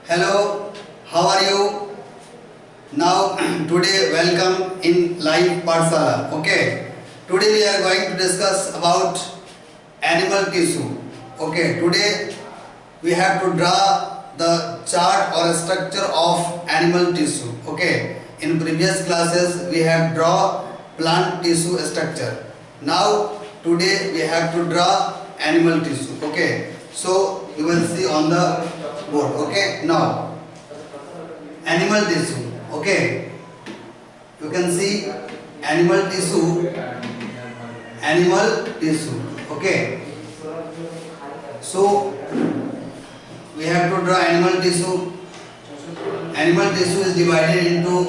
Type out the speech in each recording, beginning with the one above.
Hello, how are you? Now today welcome in live Pathshala. Okay. Today we are going to discuss about animal tissue. Okay. Today we have to draw the chart or structure of animal tissue. Okay. In previous classes we have draw plant tissue structure. Now today we have to draw animal tissue. Okay. So you will see on the board. Okay. Now animal tissue. Okay. You can see animal tissue. Animal tissue. Okay. So we have to draw animal tissue. Animal tissue is divided into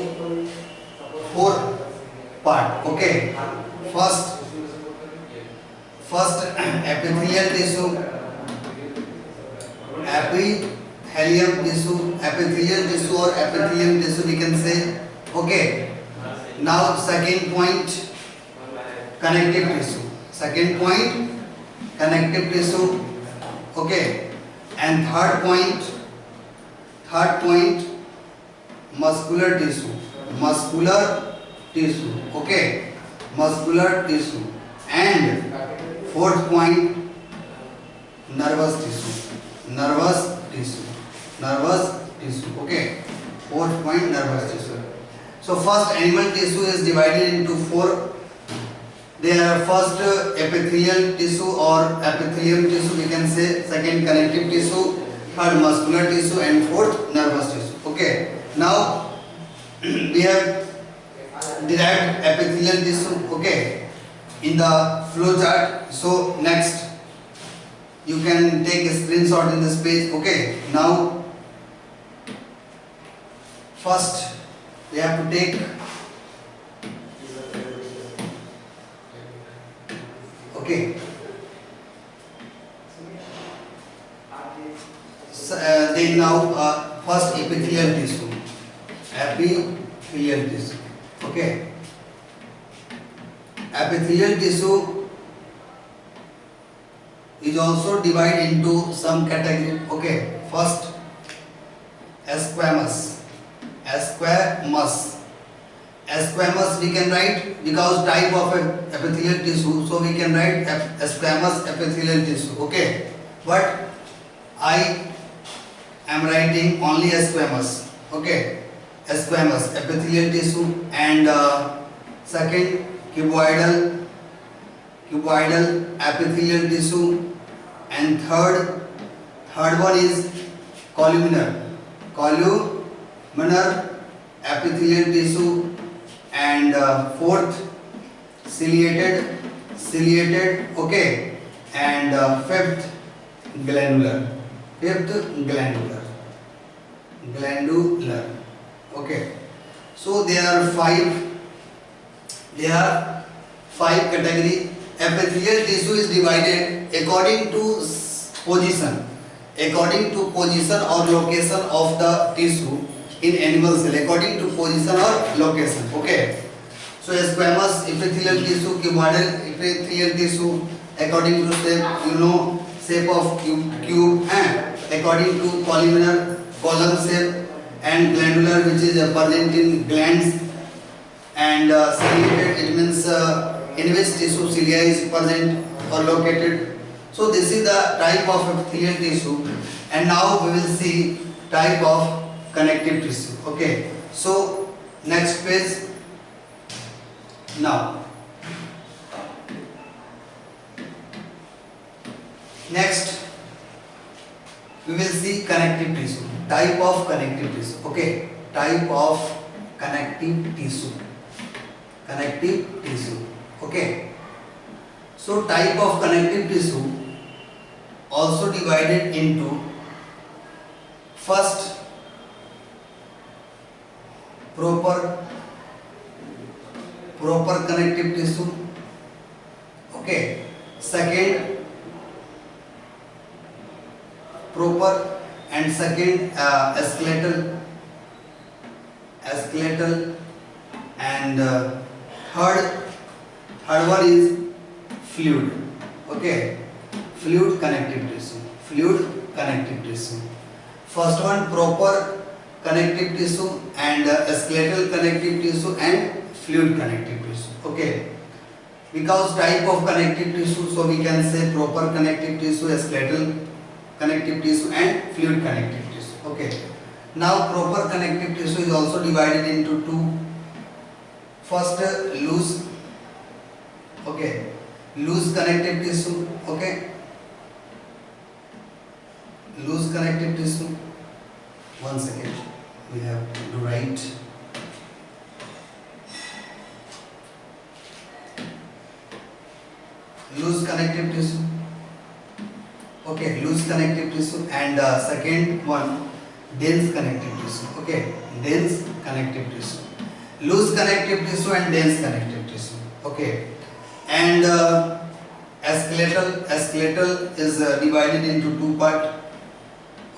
four parts. Okay. First epithelial tissue. Epithelial tissue or epithelium tissue we can say. Okay. Now second point, connective tissue. Second point, connective tissue. Okay. And third point, muscular tissue. Muscular tissue. Okay. Muscular tissue. And fourth point, nervous tissue. Nervous tissue. Okay. Fourth point, nervous tissue. So first animal tissue is divided into four. They are first epithelial tissue or epithelium tissue we can say. Second connective tissue. Third muscular tissue and fourth nervous tissue. Okay. Now we have derived epithelial tissue. Okay. In the flow chart. So next you can take a screenshot in this page. Okay. Now first we have to take then now first epithelial tissue. Epithelial tissue. Okay. Epithelial tissue is also divided into some category. Okay. First squamous. Squamous we can write because type of epithelial tissue, so we can write squamous epithelial tissue. Okay. But I am writing only squamous. Okay. Squamous epithelial tissue. And second cuboidal epithelial tissue. And third one is columnar epithelial tissue. And fourth ciliated. Okay. And fifth glandular. Okay. So there are five category. Epithelial tissue is divided according to position or location of the tissue in animal cell, according to position or location. Okay. So squamous epithelial tissue, cuboidal epithelial tissue according to shape, shape of cube, and according to column shape, and glandular which is present in glands, and ciliated it means in which tissue cilia is present or located. So this is the type of epithelial tissue. And now we will see type of connective tissue. Okay. So next page. Now next we will see connective tissue. Type of connective tissue. Okay. Type of connective tissue. Okay. So type of connective tissue also divided into first proper connective tissue. Okay. Second proper, and second skeletal, and third one is fluid. Okay. Fluid connective tissue. First one, proper connective tissue and skeletal connective tissue and fluid connective tissue. Okay. Because type of connective tissue, so we can say proper connective tissue, skeletal connective tissue and fluid connective tissue. Okay. Now proper connective tissue is also divided into two. First, loose. Okay. Loose connective tissue. Okay. Loose connective tissue. One second. We have to write. Loose connective tissue. Okay, loose connective tissue, and second one, dense connective tissue. Okay, dense connective tissue. Loose connective tissue and dense connective tissue. Okay, and skeletal is divided into two parts.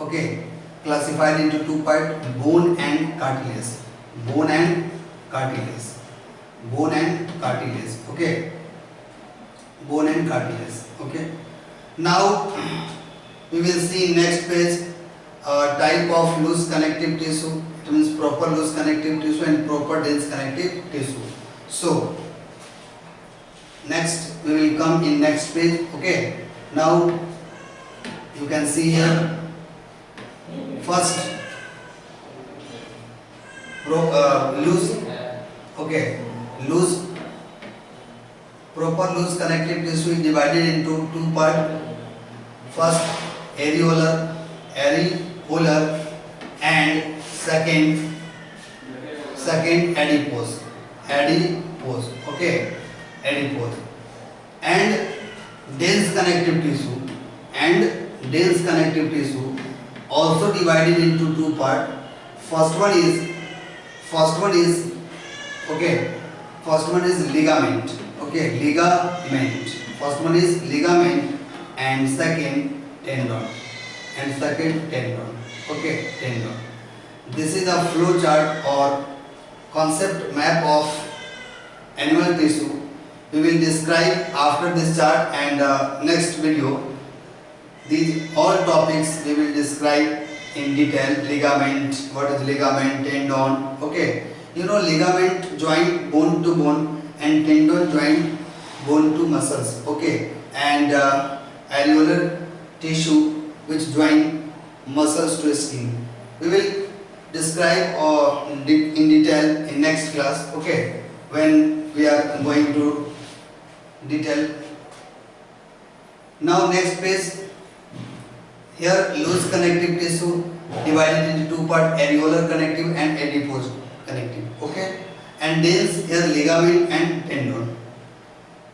Okay, classified into two parts: bone and cartilage. Bone and cartilage. Bone and cartilage. Okay. Bone and cartilage. Okay. Now we will see next page type of loose connective tissue. It means proper loose connective tissue and proper dense connective tissue. So next we will come in next page. Okay. Now you can see here first loose. Okay. Loose. Proper loose connective tissue is divided into two parts. First, areolar, and second adipose. Okay, adipose. And dense connective tissue also divided into two parts. First one is ligament. Okay, ligament. First one is ligament and second tendon. Okay, tendon. This is a flow chart or concept map of animal tissue. We will describe after this chart, and next video these all topics we will describe in detail. Ligament, what is ligament, tendon. Okay, you know ligament joint bone to bone and tendon joint bone to muscles. Okay, and areolar tissue which join muscles to skin. We will describe in detail in next class. Okay, when we are going to detail. Now next page. Here loose connective tissue divided into two parts: areolar connective and adipose connective. Okay. And dense here ligament and tendon.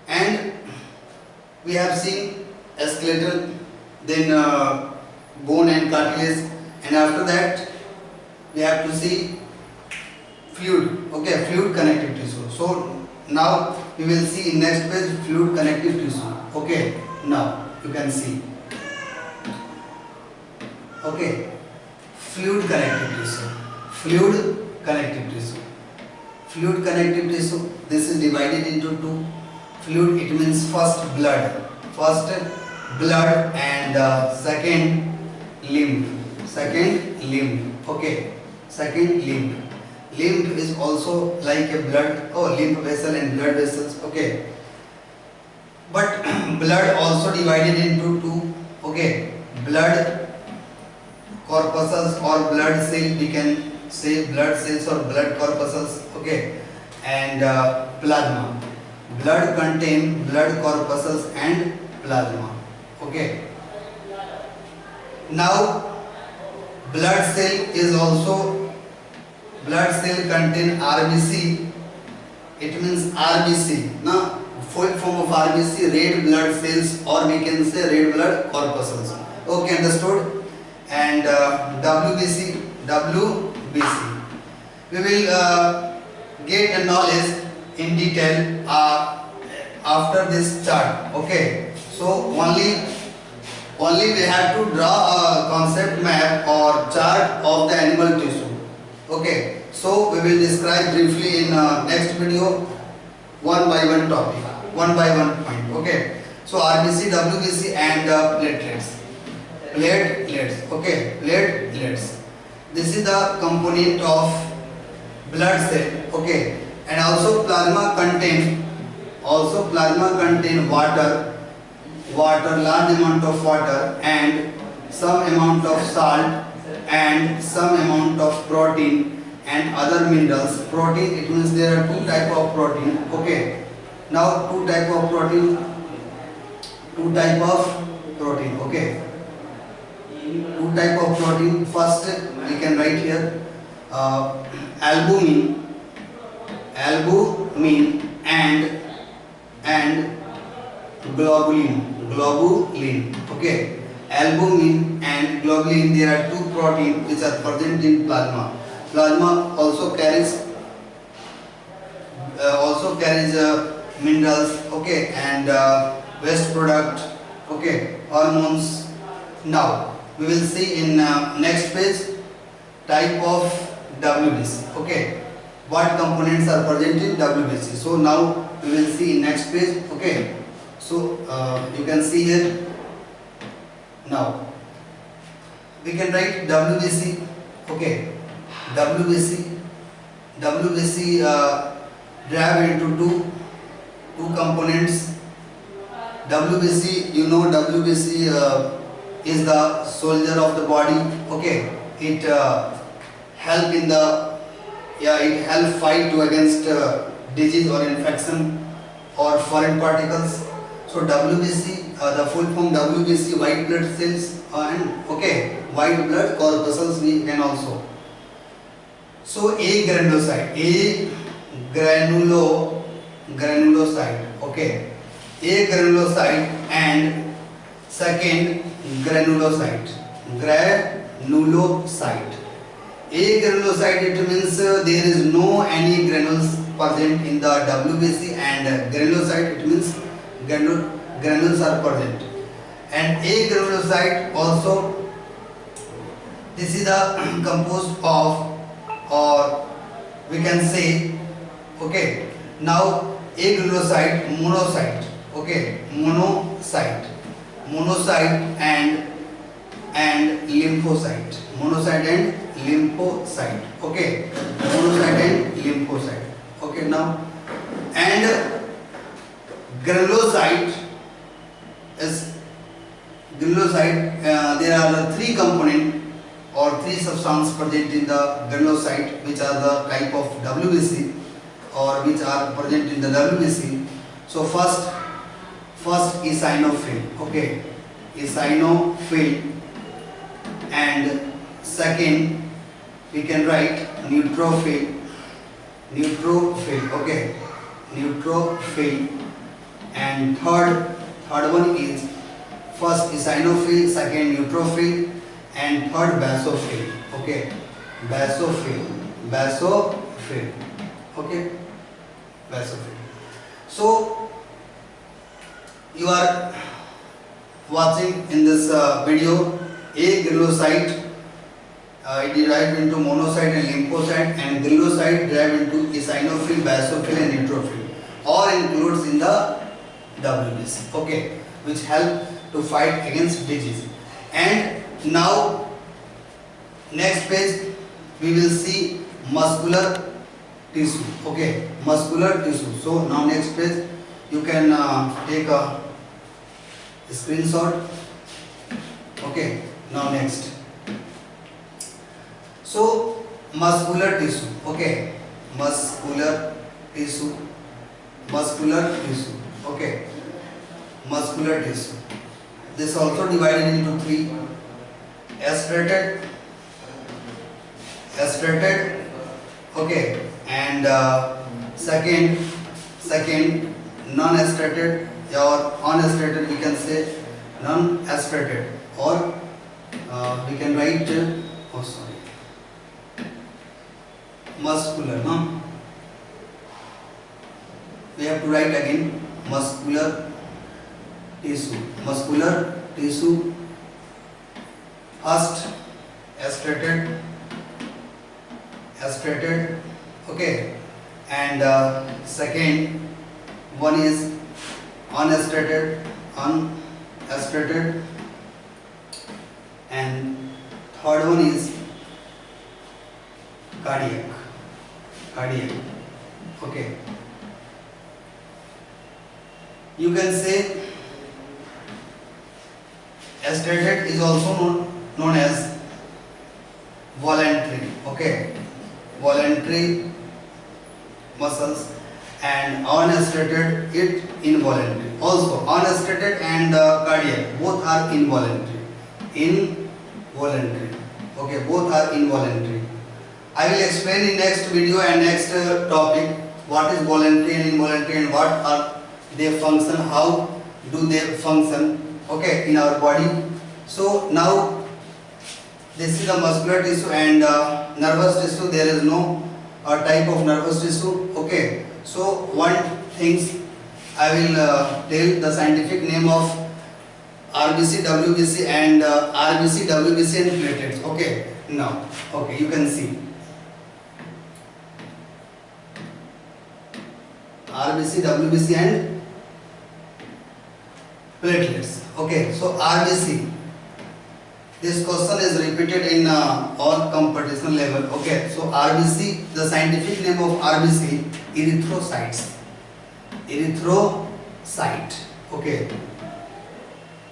And we have seen skeletal, then bone and cartilage, and after that we have to see fluid. Okay, fluid connective tissue. So now we will see in next page fluid connective tissue. Okay, now you can see. Okay, fluid connective tissue. Fluid connective tissue. Fluid connective tissue, this is divided into two. Fluid, it means first blood and second limb. Okay, second limb. Limb is also like a blood, lymph vessel and blood vessels. Okay, but blood also divided into two. Okay, blood corpuscles or blood cell, we can say blood cells or blood corpuscles. Okay, and plasma. Blood contain blood corpuscles and plasma. Okay. Now blood cell contain RBC. It means RBC. Now full form of RBC, red blood cells, or we can say red blood corpuscles. Okay, understood? And WBC. We will get the knowledge in detail after this chart. Okay, so only we have to draw a concept map or chart of the animal tissue. Okay, so we will describe briefly in next video one by one topic, one by one point. Okay, so RBC, WBC and platelets. platelets. Okay, platelets. This is the component of blood cell. Okay, and also plasma contain water, large amount of water, and some amount of salt, and some amount of protein and other minerals. Protein, it means there are two type of protein. Okay, now two type of protein. Okay, two type of protein. First we can write here albumin and globulin. Okay, albumin and globulin, there are two proteins which are present in plasma. Plasma also carries minerals, okay, and waste product, okay, hormones. Now we will see in next page type of WBC. Okay, what components are present in WBC. So now we will see in next page. Okay, so you can see here. Now we can write WBC. Okay, WBC drive into two components. WBC, you know, WBC is the soldier of the body. Okay, it help in the it help fight against disease or infection or foreign particles. So WBC, the full form WBC, white blood cells, and okay, white blood corpuscles we can also. So granulocyte, granulocyte, okay, granulocyte and second granulocyte. Granulocyte, it means there is no any granules present in the WBC, and granulocyte, it means granules are present. And granulocyte also, this is the composed of, or we can say, okay, now granulocyte, monocyte, okay, monocyte and lymphocyte, okay, monocyte and lymphocyte. Okay, now, and granulocyte is there are three components or three substances present in the granulocyte, which are the type of WBC or which are present in the WBC. So first eosinophil, okay, eosinophil, and second we can write neutrophil, okay, neutrophil, and third one is first eosinophil, second neutrophil, and third basophil, okay, basophil, okay, basophil. So you are watching in this video granulocyte, it divides into monocyte and lymphocyte, and granulocyte divides into eosinophil, basophil, and neutrophil, all includes in the WBC, okay, which help to fight against disease. And now next page we will see muscular tissue, okay, muscular tissue. So now next page you can take a screenshot. Okay, now next. So muscular tissue, okay, muscular tissue, okay, muscular tissue. This also divided into three: aspirated, okay, and second non-aspirated, or unaspirated, we can say non-aspirated, or we can write muscular, no? We have to write again muscular tissue. First aspirated, okay, and second one is unaspirated, Third one is cardiac. Cardiac. Okay. You can say striated is also known as voluntary. Okay. Voluntary muscles, and unstriated it involuntary. Also unstriated and cardiac both are involuntary. Involuntary. Okay, both are involuntary. I will explain in next video and next topic what is voluntary and involuntary and what are their function, how do they function, okay, in our body. So now this is the muscular tissue and nervous tissue. There is no type of nervous tissue. Okay, so one things I will tell the scientific name of RBC, WBC and RBC, WBC and platelets. Okay, now okay, you can see RBC, WBC and platelets. Okay, so RBC, this question is repeated in all competition level. Okay, so RBC, the scientific name of RBC, erythrocytes. Erythrocyte. Okay,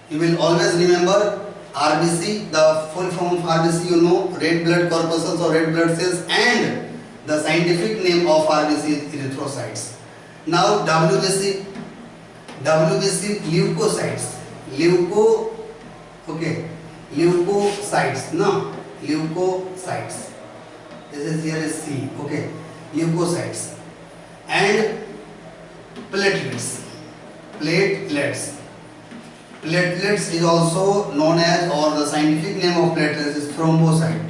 you will always remember RBC, the full form of RBC, you know, red blood corpuscles or red blood cells, and the scientific name of RBC is erythrocytes. Now WBC, leukocytes. Leukocytes, no, leukocytes. This is here is C. Okay, leukocytes. And platelets. Platelets is also known as, or the scientific name of platelets is thrombocyte.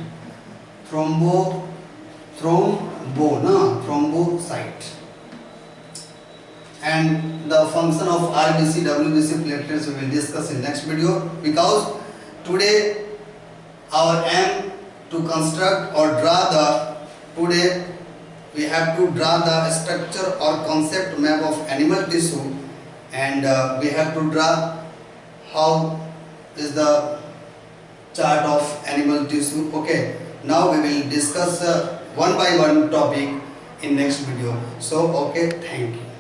Thrombocyte. And the function of RBC, WBC, platelets we will discuss in next video, because today our aim to construct or today we have to draw the structure or concept map of animal tissue, and we have to draw how is the chart of animal tissue. Okay, now we will discuss one by one topic in next video. So okay, thank you.